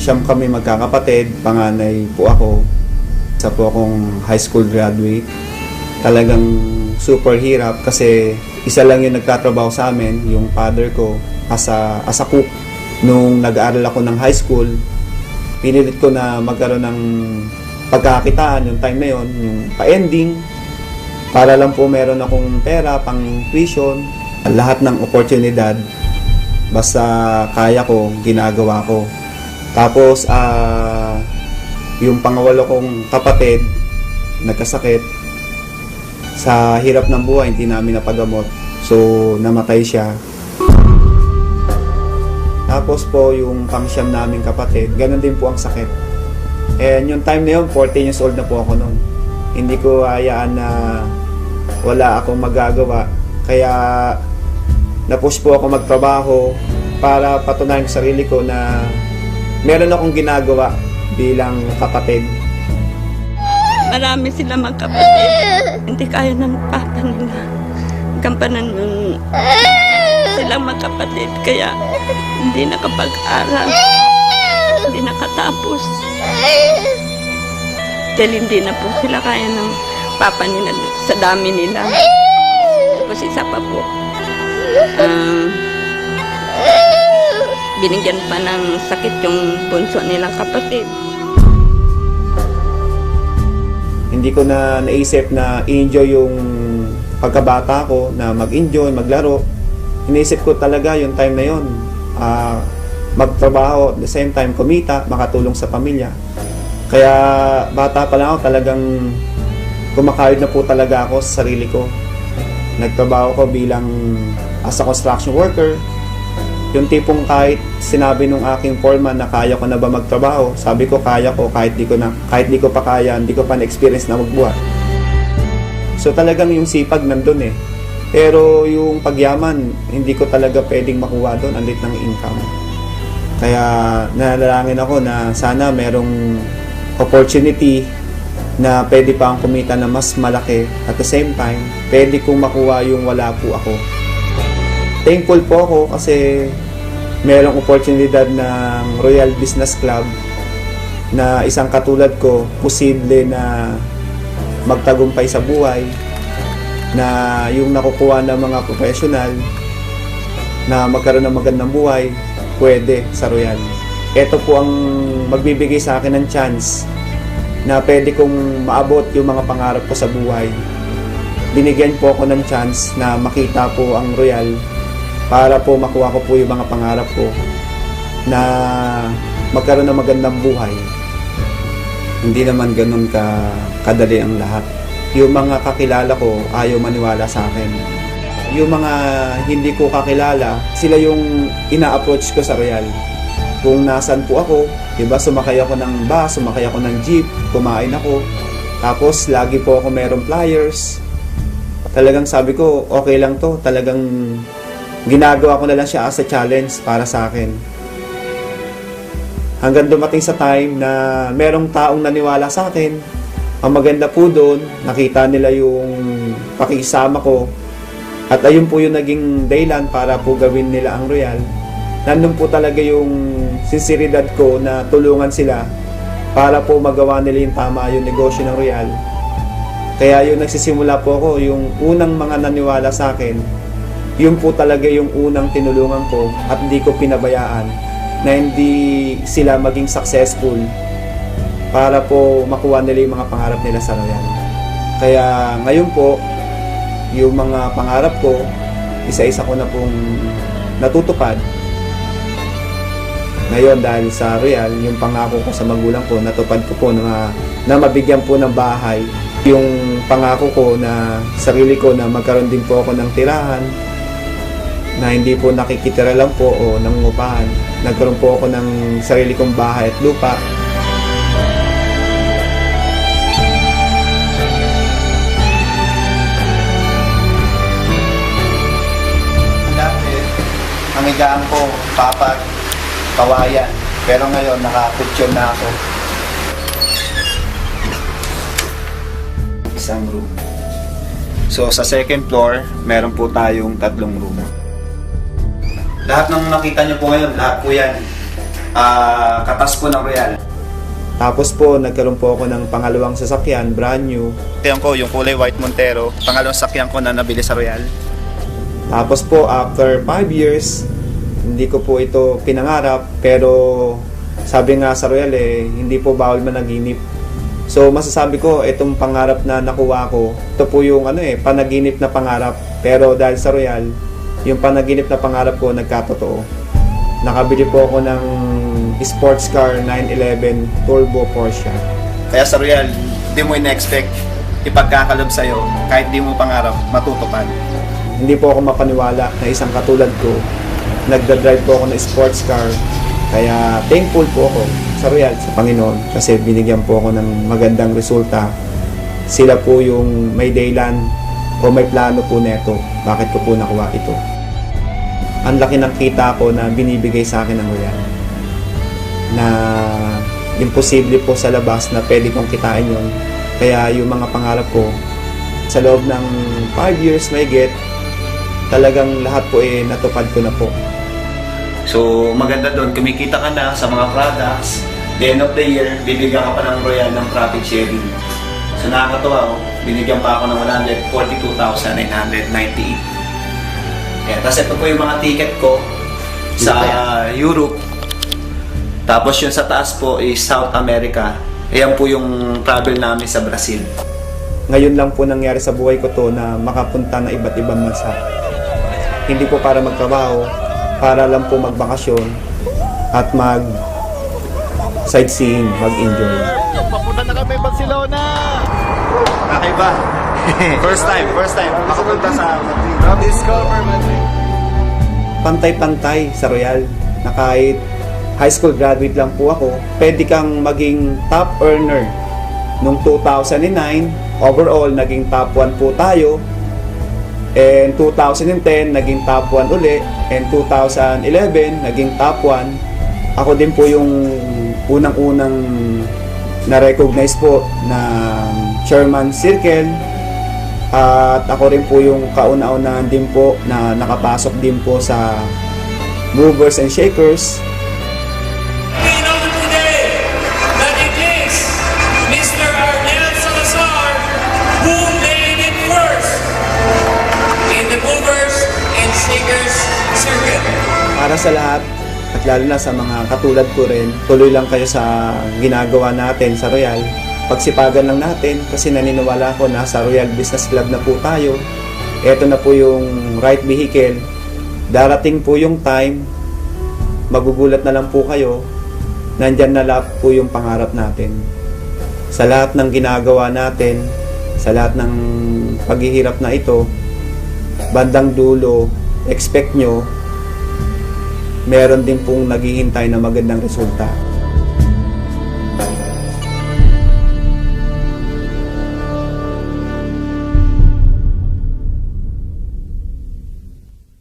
Siyam kami magkakapatid, panganay po ako. Isa po akong high school graduate. Talagang super hirap kasi isa lang yung nagtatrabaho sa amin, yung father ko, as a cook. Nung nag-aaral ako ng high school, pinilit ko na magkaroon ng pagkakitaan yung time na yon, yung pa-ending, para lang po meron akong pera, pang tuition, lahat ng oportunidad, basta kaya ko, ginagawa ko. Tapos, yung pangawalo kong kapatid, nagkasakit, sa hirap ng buhay, hindi namin napagamot. So, namatay siya. Tapos po, yung pangsyam naming kapatid, ganun din po ang sakit. And yung time na yun, 14 years old na po ako noon. Hindi ko hayaan na wala akong magagawa. Kaya, na-push po ako magtrabaho para patunayan sa sarili ko na meron akong ginagawa bilang kapatid. Marami sila magkapatid. Hindi kaya ng papa nila. Gampanan yung silang magkapatid. Kaya hindi nakapag-aral. Hindi nakatapos. Dahil hindi na po sila kaya ng papa nila sa dami nila. Tapos isa pa po. Binigyan pa ng sakit yung bunso nilang kapatid. Hindi ko na naisip na i-enjoy yung pagkabata ko, na mag-enjoy, maglaro. Iniisip ko talaga yung time na yun, magtrabaho, at the same time kumita, makatulong sa pamilya. Kaya bata pa lang ako, talagang kumakayod na po talaga ako sa sarili ko. Nagtrabaho ko bilang as a construction worker. Yung tipong kahit sinabi nung aking foreman na kaya ko na ba magtrabaho, sabi ko kaya ko kahit di ko pa kaya, hindi ko pa na-experience na magbuhat. So talagang yung sipag nandun eh. Pero yung pagyaman, hindi ko talaga pwedeng makuha doon, ang liit ng income. Kaya nalalangin ako na sana merong opportunity na pwede pa akong kumita na mas malaki. At the same time, pwede kong makuha yung wala po ako. Thankful po ako kasi merong oportunidad ng Royal Business Club na isang katulad ko, posible na magtagumpay sa buhay, na yung nakukuha ng mga professional na magkaroon ng magandang buhay, pwede sa Royal. Ito po ang magbibigay sa akin ng chance na pwede kong maabot yung mga pangarap ko sa buhay. Binigyan po ako ng chance na makita po ang Royal para po makuha ko po yung mga pangarap ko na magkaroon ng magandang buhay. Hindi naman ganun kadali ang lahat. Yung mga kakilala ko ayaw maniwala sa akin. Yung mga hindi ko kakilala, sila yung ina-approach ko sa Royal. Kung nasan po ako, diba, sumakay ako ng bus, sumakay ako ng jeep, kumain ako. Tapos lagi po ako merong flyers. Talagang sabi ko, okay lang to. Talagang ginagawa ko na lang siya as a challenge para sa akin. Hanggang dumating sa time na merong taong naniwala sa akin. Ang maganda po doon, nakita nila yung pakisama ko. At ayun po yung naging dahilan para po gawin nila ang Royal. Nandun po talaga yung sinseridad ko na tulungan sila para po magawa nila yung tama yung negosyo ng Royal. Kaya yung nagsisimula po ako, yung unang mga naniwala sa akin, yun po talaga yung unang tinulungan ko at hindi ko pinabayaan na hindi sila maging successful para po makuha nila yung mga pangarap nila sa Royal. Kaya ngayon po, yung mga pangarap ko, isa-isa ko na pong natutupad. Ngayon dahil sa Royal, yung pangako ko sa magulang ko, natupad ko po na mabigyan po ng bahay. Yung pangako ko na sarili ko na magkaroon din po ako ng tirahan, na hindi po nakikitira lang po o nangungupahan. Nagkaroon po ako ng sarili kong bahay at lupa. Dati, ang higaan ko, papag, kawayan. Pero ngayon, nakakutsyon na ako. Isang room. So, sa second floor, meron po tayong 3 room. Lahat ng nakita nyo po ngayon, lahat po yan katas po ng Royal. Tapos po, nagkaroon po ako ng pangalawang sasakyan, brand new. Yan ko, yung kulay white Montero, pangalawang sasakyan ko na nabili sa Royal. Tapos po, after 5 years, hindi ko po ito pinangarap, pero sabi nga sa Royal hindi po bawal managinip. So masasabi ko, itong pangarap na nakuha ko, ito po yung panaginip na pangarap. Pero dahil sa Royal, yung panaginip na pangarap ko nagkatotoo. Nakabili po ako ng sports car 911 Turbo Porsche. Kaya sa Royal, hindi mo in-expect ipagkakalob sa'yo, kahit di mo pangarap, matutupad. Hindi po ako mapaniwala na isang katulad ko, nagdadrive po ako ng sports car. Kaya thankful po ako sa Royal, sa Panginoon, kasi binigyan po ako ng magandang resulta. Sila po yung may dahilan o may plano po neto, bakit ko po nakuha ito. Ang laki ng kita ko na binibigay sa akin ng Royal, na imposible po sa labas na pwede kong kitain yun. Kaya yung mga pangarap ko, sa loob ng 5 years may get, talagang lahat po natupad ko na po. So maganda doon, kumikita ka na sa mga products. The end of the year, bibigyan ka pa ng Royal ng profit sharing. So nakakatuwa, binigyan pa ako ng 142,998. Ayan, tapos ito po yung mga ticket ko sa Europe. Tapos yung sa taas po is South America. Ayan po yung travel namin sa Brazil. Ngayon lang po nangyari sa buhay ko to na makapunta ng iba't ibang bansa. Hindi po para magtrabaho, para lang po magbakasyon at sightseeing, mag-enjoy. Papunta na kami Barcelona! Kakaiba. First time makapunta sa Madrid. Discover Madrid. Pantay-pantay sa Royal, na kahit high school graduate lang po ako, pwede kang maging top earner. Noong 2009, overall, naging top 1 po tayo. And 2010, naging top 1 uli. And 2011, naging top 1. Ako din po yung unang-unang na-recognize po na Chairman Circle. At ako rin po yung kauna-unahan din po na nakapasok din po sa Movers and Shakers. We know today that it is Mr. Arnel Salazar who made it first in the Movers and Shakers circuit. Para sa lahat, at lalo na sa mga katulad ko rin, tuloy lang kayo sa ginagawa natin sa Royal. Pagsipagan lang natin kasi naniniwala ko na sa Royal Business Club na po tayo. Ito na po yung right vehicle. Darating po yung time, magugulat na lang po kayo, nandyan na lahat po yung pangarap natin. Sa lahat ng ginagawa natin, sa lahat ng paghihirap na ito, bandang dulo, expect nyo, meron din pong naghihintay na magandang resulta.